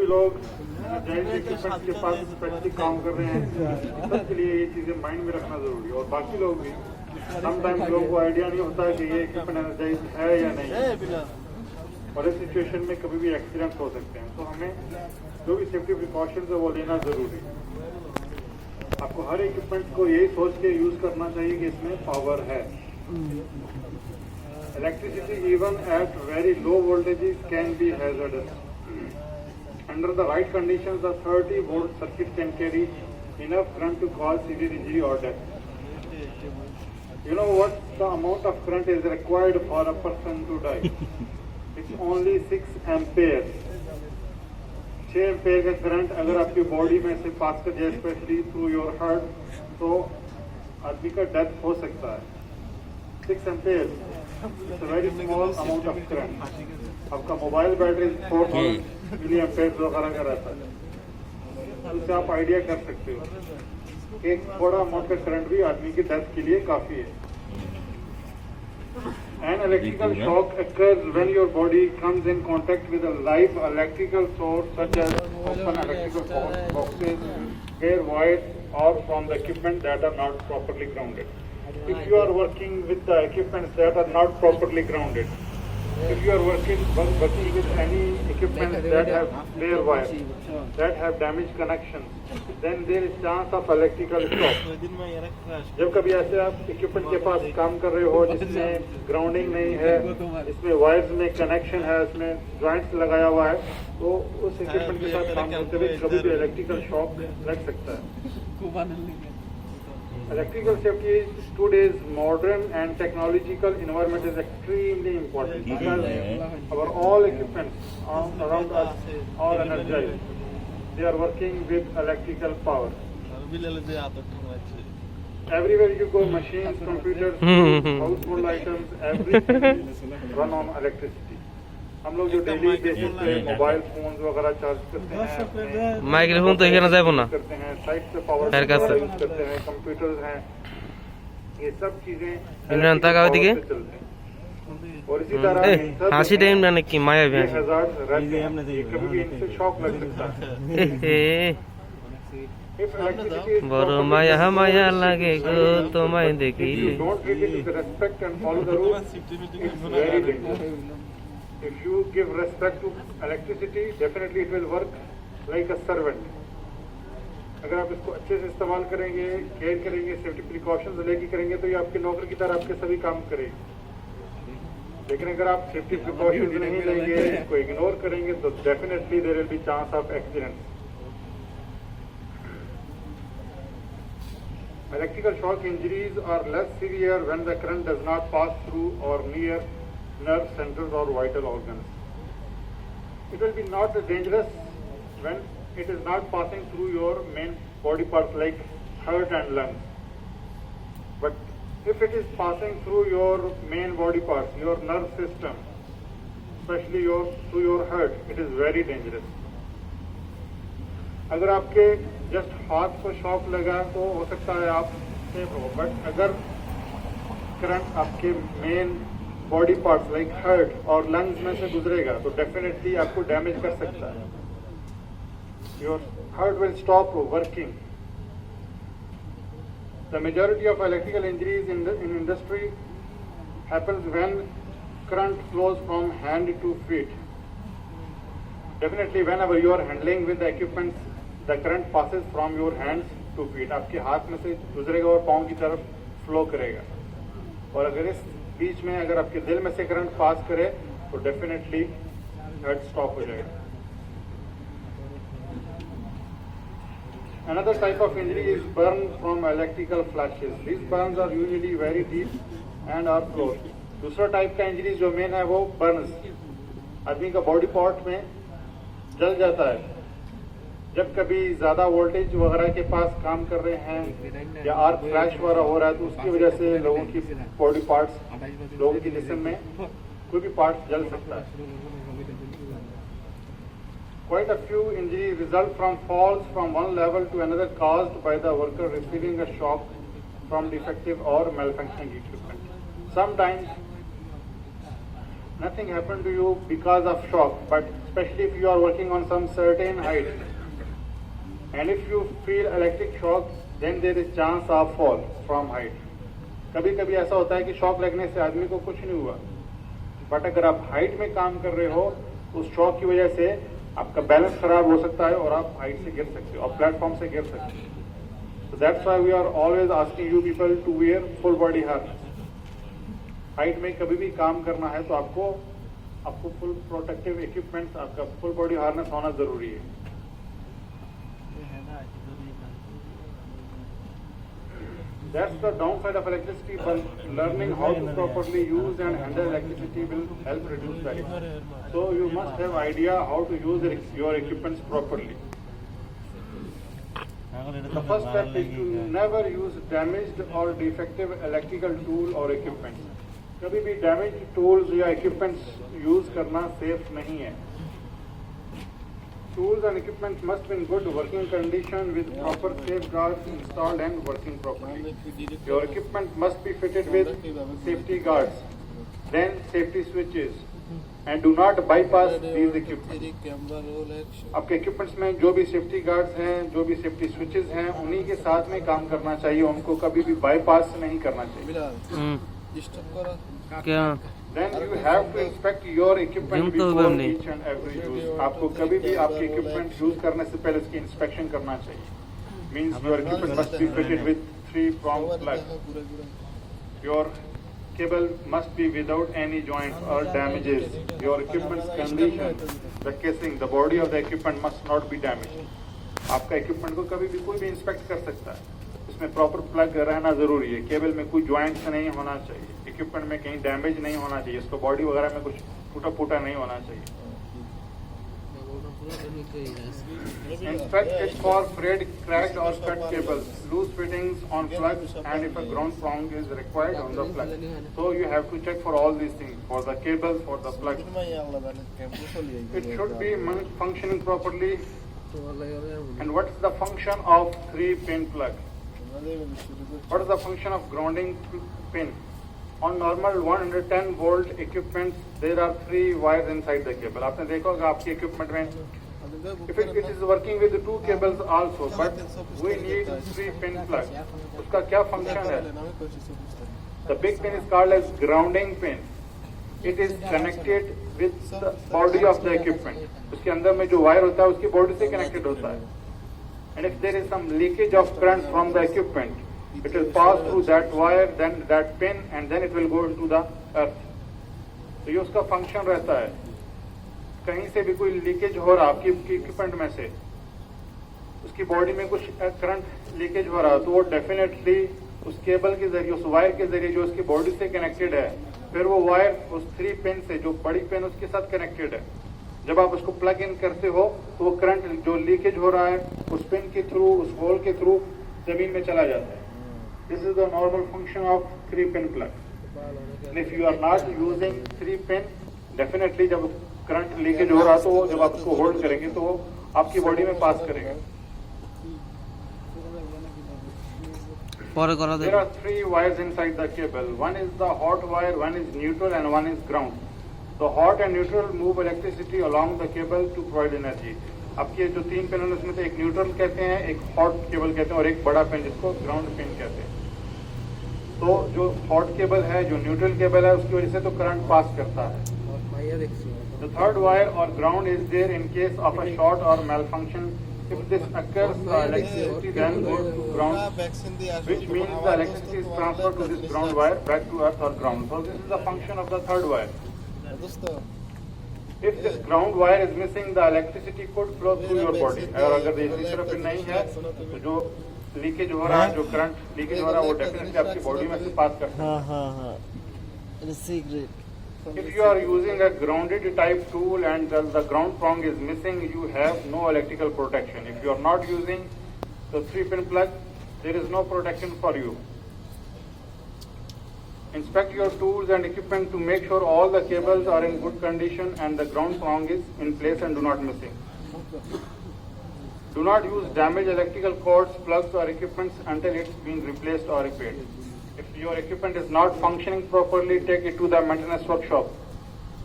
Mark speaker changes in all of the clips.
Speaker 1: भी लोग जायज इक्विपमेंट के पास स्पेसिफिक काम कर रहे हैं, सबके लिए ये चीजें माइंड में रखना जरूरी है। और बाकी लोग भी समटाइम्स लोगों को आइडिया नहीं होता कि ये इक्विपमेंट एनर्जाइज है या नहीं, और इस सिचुएशन में कभी भी एक्सीडेंट हो सकते हैं। तो हमें जो भी सेफ्टी प्रिकॉशंस है वो लेना जरूरी है। आपको हर इक्विपमेंट को यही सोच के यूज करना चाहिए कि इसमें पावर है। Electricity even at very low voltages can be hazardous. Under the right conditions, a 30-volt circuit can carry enough current to cause severe injury or death. You know what the amount of current is required for a person to die? It's only 6 amperes. 6 ampere का current अगर आपकी body में से पास कर जाए, specially through your heart, तो आदमी का डेथ हो सकता है। 6 ampere, it's a very small amount of current. आपका मोबाइल बैटरी 4000 मिली एम्पेयर वगैरह का रहता है, उससे आप आइडिया कर सकते हो। एक थोड़ा अमाउंट का करंट भी आदमी की डेथ के लिए काफी है। An electrical shock occurs when your body comes in contact with a live electrical source such as open electrical boxes, hair wires, or from the equipment that are not properly grounded. If you are working with the equipments that are not properly grounded, if you are working with any equipment that have bare wires, that have damaged connections, then there is chance of electrical shock. जब कभी ऐसे आप equipment के पास काम कर रहे हो जिसमें ग्राउंडिंग नहीं है, इसमें वायर्स में कनेक्शन है, इसमें जॉइंट्स लगाया हुआ है, तो उस इक्विपमेंट के साथ काम करते हुए कभी भी इलेक्ट्रिकल शॉक लग सकता है। Electrical safety today's modern and technological environment is extremely important because our all equipments around us are energized. They are working with electrical power. Everywhere you go, machines, computers, household items, everything run on electricity. हम लोग जो daily basis पे mobile phone वगैरह charge करते हैं,
Speaker 2: microphone तो ना जाए ना
Speaker 1: करते हैं, साइट पे पावर यूज करते हैं, कंप्यूटर्स हैं, ये सब चीजें
Speaker 2: इन्हें अंता का दिखे
Speaker 1: और इसी तरह
Speaker 2: हासी टाइम ना की माया भी
Speaker 1: हजार्ड रहते हैं, कभी भी इनसे शॉक लग सकता है।
Speaker 2: बड़ो माया माया लगे गो तो मैं देखी
Speaker 1: don't treat it with respect and follow the rules, it's very dangerous. If you give respect to electricity, definitely it will work like a servant. अगर आप इसको अच्छे से इस्तेमाल करेंगे, केयर करेंगे, सेफ्टी प्रिकॉशंस लेके करेंगे, तो ये आपके नौकर की तरह आपके सभी काम करेगी। लेकिन अगर आप सेफ्टी प्रिकॉशंस नहीं लेंगे, इसको इग्नोर करेंगे, तो definitely there will be chance of accident. Electrical shock injuries are less severe when the current does not pass through or near nerve centers or vital organs. It will be not dangerous when it is not passing through your main body parts like heart and lungs. But if it is passing through your main body parts, your nerve system, especially through your heart, it is very dangerous. अगर आपके just हाथ को shock लगा तो हो सकता है आप सेफ हो, बट अगर करंट आपके main body parts like heart और लंग्स में से गुजरेगा तो डेफिनेटली आपको डैमेज कर सकता है। Your heart will stop working. The majority of electrical injuries in industry happens when current flows from hand to feet. Definitely whenever you are handling with the equipments, the current passes from your hands to feet. आपके हाथ में से गुजरेगा और पाँव की तरफ flow करेगा, और अगर इस बीच में अगर आपके दिल में से करंट पास करे तो डेफिनेटली हार्ट स्टॉप हो जाएगा। Another type of injury is burn from electrical flashes. These burns are usually very deep and are close. दूसरा टाइप का इंजरी जो मेन है वो बर्न्स, आदमी का बॉडी पार्ट में जल जाता है। जब कभी ज्यादा वोल्टेज वगैरह के पास काम कर रहे हैं या आर्क फ्लैश वगैरह हो रहा है तो उसकी वजह से लोगों की बॉडी पार्ट्स, लोगों की जिस्म में कोई भी पार्ट जल सकता है। Quite a few injuries result from falls from one level to another caused by the worker receiving a shock from defective or malfunctioning equipment. Sometimes nothing happened to you because of shock, but especially if you are working on some certain height. And if you feel electric shock, then there is chance of fall from height. कभी कभी ऐसा होता है कि shock लगने से आदमी को कुछ नहीं हुआ, बट अगर आप हाइट में काम कर रहे हो, उस शॉक की वजह से आपका बैलेंस खराब हो सकता है और आप हाइट से गिर सकते हो और प्लेटफॉर्म से गिर सकते हो. So that's why we are always asking you people to wear full body harness. Height में कभी भी काम करना है तो आपको फुल प्रोटेक्टिव इक्विपमेंट्स, आपका फुल बॉडी हार्नेस होना जरूरी है. That's the downside of electricity, but learning how to properly use and handle electricity will help reduce the risk. So you must have idea how to use your equipments properly. The first step is to never use damaged or defective electrical tool or equipment. कभी भी damaged tools या equipments use करना safe नहीं है. Tools and equipment must be in good working condition with proper safeguards installed and working properly. Your equipment must be fitted with safety guards, then safety switches, and do not bypass these equipments. आपके equipments में जो भी safety guards हैं, जो भी safety switches हैं, उन्हीं के साथ में काम करना चाहिए. उनको कभी भी bypass नहीं करना चाहिए.
Speaker 2: क्या
Speaker 1: Then you have to inspect your equipment before each and every use. आपको कभी भी आपके equipment use करने से पहले इसकी inspection करना चाहिए. Means your equipment must be fitted with 3-prong plug. Your cable must be without any joints or damages. Your equipment's condition, the casing, the body of the equipment must not be damaged. आपका equipment को कभी भी कोई भी inspect कर सकता है. इसमें प्रॉपर प्लग रहना जरूरी है. केबल में कोई ज्वाइंट्स नहीं होना चाहिए. इक्विपमेंट में कहीं डैमेज नहीं होना चाहिए. इसको बॉडी वगैरह में कुछ टूटा फूटा नहीं होना चाहिए. Inspect it for frayed, cracked or cut cables, loose fittings on plugs, and if a ground prong is required on the plug. So you have to check for all these things, for the cables, for the plugs. It should be functioning properly. And what is the function of 3-pin plug? What is the function of grounding pin? On normal 110 volt equipments, there are 3 wires inside the cable. आपने देखा होगा आपके equipment में, if it is working with 2 cables also, but we need 3-pin plug. उसका क्या function है? The big pin is called as grounding pin. It is connected with the body of the equipment. उसके अंदर में जो wire होता है उसकी बॉडी से कनेक्टेड होता है. And if there is some leakage of current from the equipment, it will pass through that wire, then that pin, and then it will go into the earth. तो ये उसका function रहता है. कहीं से भी कोई लीकेज हो रहा आपकी इक्विपमेंट में से, उसकी बॉडी में कुछ करंट लीकेज हो रहा, तो वो डेफिनेटली उस केबल के जरिए, उस वायर के जरिए जो उसकी बॉडी से कनेक्टेड है, फिर वो वायर उस 3 पिन से, जो बड़ी पिन उसके साथ कनेक्टेड है, जब आप उसको प्लग इन करते हो तो वो करंट जो लीकेज हो रहा है उस पिन के थ्रू, उस होल के थ्रू जमीन में चला जाता है. This is the normal function of 3-pin plug. And if you are not using 3-pin, definitely जब करंट लीकेज हो रहा तो जब आप उसको होल्ड करेंगे तो वो आपकी बॉडी में पास करेगा. There are 3 wires inside the cable. One is the hot wire, one is neutral, and one is ground. The hot and neutral move electricity along the cable to provide energy. आपके जो 3 pin हैं उसमें से एक neutral कहते हैं, एक hot cable कहते हैं और एक बड़ा पिन जिसको ग्राउंड पिन कहते हैं. तो जो हॉट केबल है, जो न्यूट्रल केबल है, उसकी वजह से तो करंट पास करता है. The third wire or ground is there in case of a short or malfunction. If this occurs, the electricity then goes to ground, which means the electricity is transferred to this ground wire back to earth or ground. So this is the function of the third wire. If this ground wire is missing, the electricity could flow through your body. अगर ये तीसरा pin नहीं है तो जो leakage हो रहा है, जो करंट लीकेज हो रहा है, वो डेफिनेटली आपकी बॉडी में से पास करता है. If you are using a grounded type tool and the ground prong is missing, you have no electrical protection. If you are not using the 3-pin plug, there is no protection for you. Inspect your tools and equipment to make sure all the cables are in good condition and the ground prong is in place and do not missing. Do not use damaged electrical cords, plugs or equipments until it's been replaced or repaired. If your equipment is not functioning properly, take it to the maintenance workshop.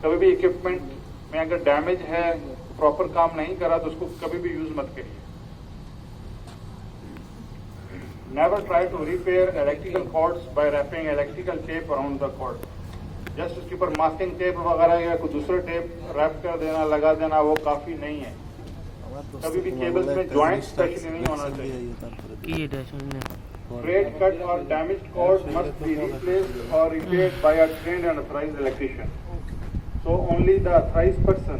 Speaker 1: कभी भी equipment में अगर damage है proper काम नहीं करा तो उसको कभी भी यूज मत करिए। Never try to repair electrical cords by wrapping electrical tape around the cord. Just उसके ऊपर मास्किंग टेप वगैरह या कोई दूसरा टेप रैप कर देना, लगा देना, वो काफी नहीं है। कभी भी केबल्स में ज्वाइंट स्पेशली नहीं होना चाहिए।
Speaker 2: কি এটা শুনে
Speaker 1: Frayed, cut or damaged cord must be replaced or repaired by a trained and authorized electrician. So only the authorized person,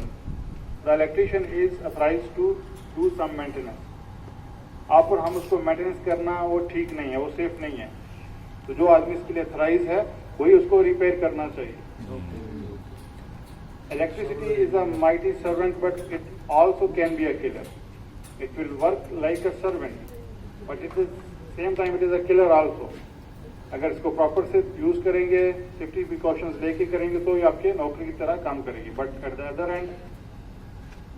Speaker 1: the electrician is authorized to do some maintenance. आप और हम उसको मेंटेनेंस करना वो ठीक नहीं है, वो सेफ नहीं है। तो जो आदमी इसके लिए अथराइज है वही उसको रिपेयर करना चाहिए। Electricity is a mighty servant, but it also can be a killer. It will work like a servant, but it is same time it is a killer also. अगर इसको प्रॉपर से use करेंगे, safety precautions लेके करेंगे तो ये आपके नौकरी की तरह काम करेगी। But at the other end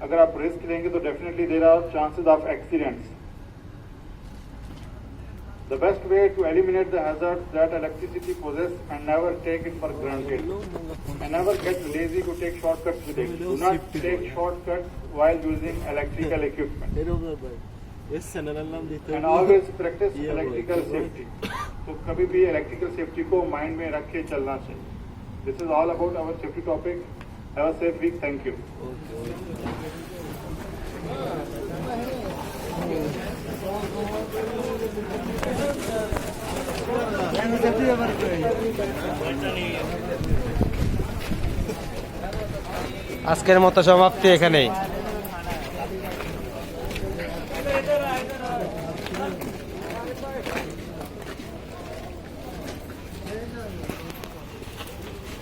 Speaker 1: अगर आप रिस्क लेंगे तो definitely there are chances of accidents. The best way to eliminate the hazards that electricity possess and never take it for granted. And never get lazy to take shortcuts with it. Do not take shortcuts while using electrical equipment. And always practice electrical safety. तो कभी भी electrical safety को mind में रख के चलना चाहिए। This is all about our safety topic. Have a safe week. Thank you.
Speaker 2: আজকের মতো সমাপ্তি এখানেই।